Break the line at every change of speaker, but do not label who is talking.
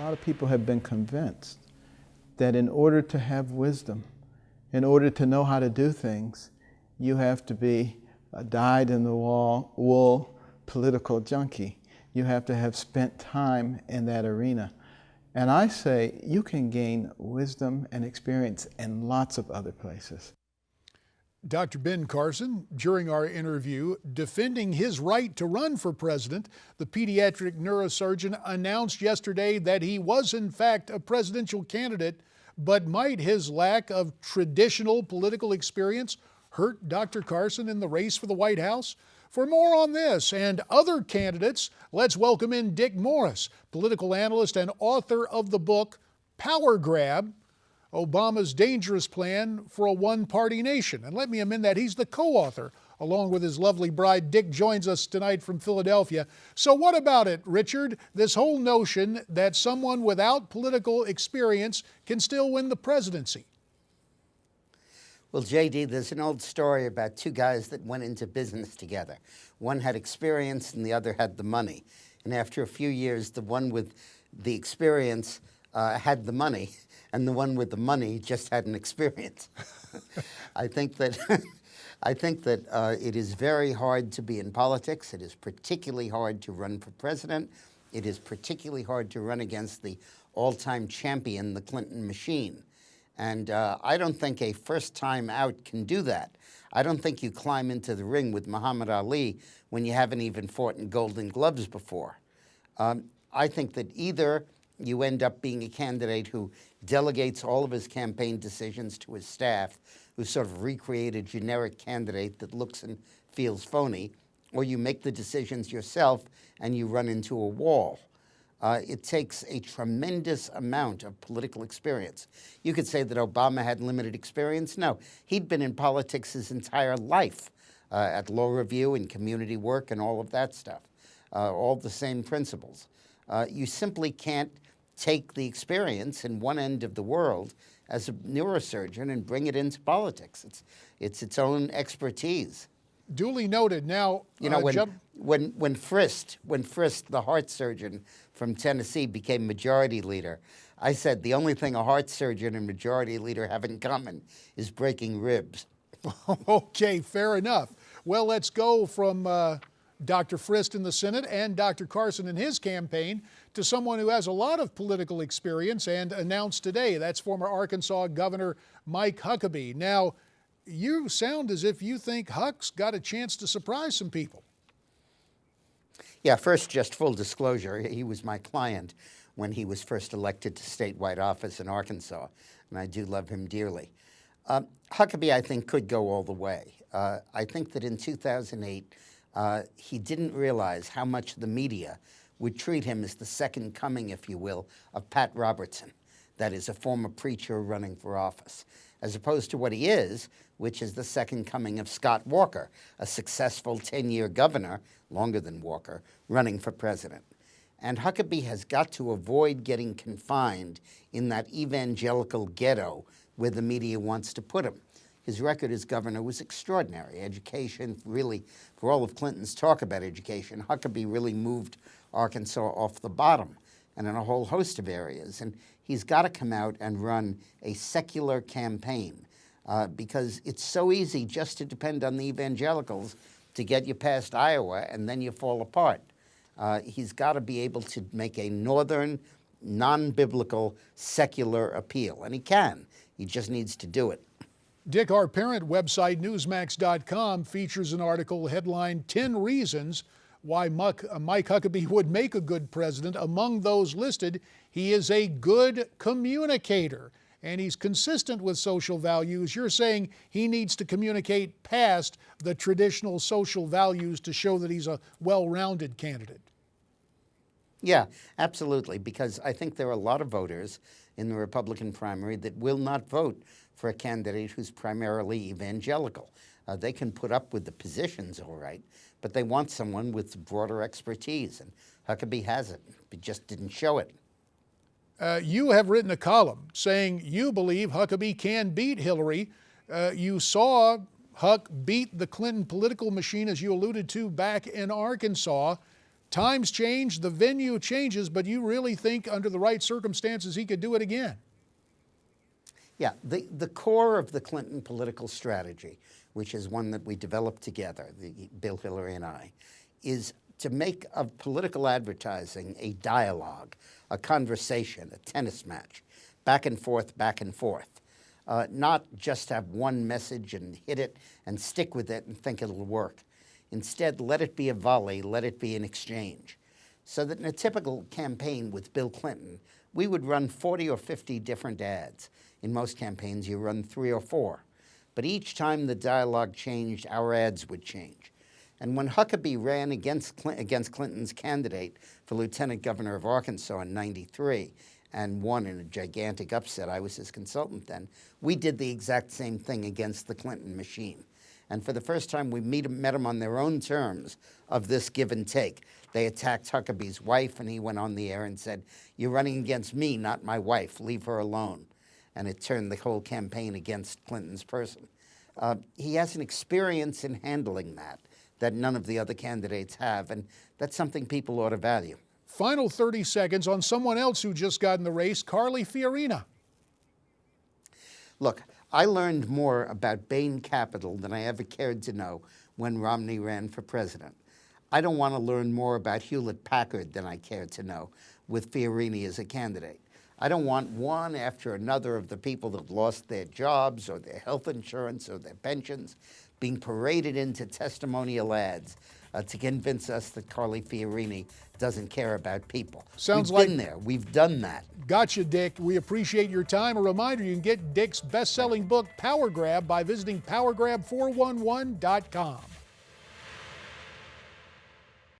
lot of people have been convinced that in order to have wisdom, in order to know how to do things, you have to be a dyed-in-the-wool political junkie. You have to have spent time in that arena. And I say you can gain wisdom and experience in lots of other places.
Dr. Ben Carson, during our interview, defending his right to run for president, the pediatric neurosurgeon announced yesterday that he was in fact a presidential candidate, but might his lack of traditional political experience hurt Dr. Carson in the race for the White House? For more on this and other candidates, let's welcome in Dick Morris, political analyst and author of the book Power Grab, Obama's Dangerous Plan for a One-Party Nation. And let me amend that, he's the co-author, along with his lovely bride. Dick joins us tonight from Philadelphia. So what about it, Richard? This whole notion that someone without political experience can still win the presidency.
Well, J.D., there's an old story about two guys that went into business together. One had experience and the other had the money. And after a few years, the one with the experience had the money, and the one with the money just had an experience. I think that it is very hard to be in politics. It is particularly hard to run for president. It is particularly hard to run against the all-time champion, the Clinton machine. And I don't think a first time out can do that. I don't think you climb into the ring with Muhammad Ali when you haven't even fought in Golden Gloves before. I think that either you end up being a candidate who delegates all of his campaign decisions to his staff, who sort of recreate a generic candidate that looks and feels phony, or you make the decisions yourself and you run into a wall. It takes a tremendous amount of political experience. You could say that Obama had limited experience. No, he'd been in politics his entire life, at law review and community work and all of that stuff, all the same principles. You simply can't take the experience in one end of the world as a neurosurgeon and bring it into politics. It's its own expertise.
Duly noted. Now,
you know, when Frist, the heart surgeon from Tennessee, became majority leader, I said the only thing a heart surgeon and majority leader have in common is breaking ribs.
Okay, fair enough. Well, let's go from Dr. Frist in the Senate and Dr. Carson in his campaign to someone who has a lot of political experience and announced today. That's former Arkansas Governor Mike Huckabee. Now, you sound as if you think Huck's got a chance to surprise some people.
Yeah, first, just full disclosure, he was my client when he was first elected to statewide office in Arkansas, and I do love him dearly. Huckabee, I think, could go all the way. I think that in 2008, he didn't realize how much the media would treat him as the second coming, if you will, of Pat Robertson, that is, a former preacher running for office, as opposed to what he is, which is the second coming of Scott Walker, a successful 10-year governor, longer than Walker, running for president. And Huckabee has got to avoid getting confined in that evangelical ghetto where the media wants to put him. His record as governor was extraordinary. Education, really, for all of Clinton's talk about education, Huckabee really moved Arkansas off the bottom and in a whole host of areas. And he's got to come out and run a secular campaign because it's so easy just to depend on the evangelicals to get you past Iowa, and then you fall apart. He's got to be able to make a northern, non-biblical, secular appeal, and he can. He just needs to do it.
Dick, our parent website, Newsmax.com, features an article headlined 10 Reasons Why Mike Huckabee Would Make a Good President. Among those listed, he is a good communicator, and he's consistent with social values. You're saying he needs to communicate past the traditional social values to show that he's a well-rounded candidate.
Yeah, absolutely, because I think there are a lot of voters in the Republican primary that will not vote for a candidate who's primarily evangelical. They can put up with the positions, all right, but they want someone with broader expertise, and Huckabee has it. He just didn't show it.
You have written a column saying you believe Huckabee can beat Hillary. You saw Huck beat the Clinton political machine, as you alluded to, back in Arkansas. Times change, the venue changes, but you really think under the right circumstances he could do it again?
Yeah, the core of the Clinton political strategy, which is one that we developed together, Bill, Hillary, and I, is to make of political advertising a dialogue, a conversation, a tennis match, back and forth, back and forth. Not just have one message and hit it and stick with it and think it'll work. Instead, let it be a volley, let it be an exchange. So that in a typical campaign with Bill Clinton, we would run 40 or 50 different ads. In most campaigns, you run 3 or 4. But each time the dialogue changed, our ads would change. And when Huckabee ran against Clinton's candidate for lieutenant governor of Arkansas in '93 and won in a gigantic upset, I was his consultant then, we did the exact same thing against the Clinton machine. And for the first time, we met them on their own terms of this give and take. They attacked Huckabee's wife, and he went on the air and said, "You're running against me, not my wife. Leave her alone." And it turned the whole campaign against Clinton's person. He has an experience in handling that none of the other candidates have, and that's something people ought to value.
Final 30 seconds on someone else who just got in the race, Carly Fiorina.
Look, I learned more about Bain Capital than I ever cared to know when Romney ran for president. I don't want to learn more about Hewlett-Packard than I cared to know with Fiorina as a candidate. I don't want one after another of the people that lost their jobs or their health insurance or their pensions being paraded into testimonial ads to convince us that Carly Fiorina doesn't care about people.
Sounds
We've been there. We've done that.
Gotcha, Dick. We appreciate your time. A reminder, you can get Dick's best-selling book, Power Grab, by visiting powergrab411.com.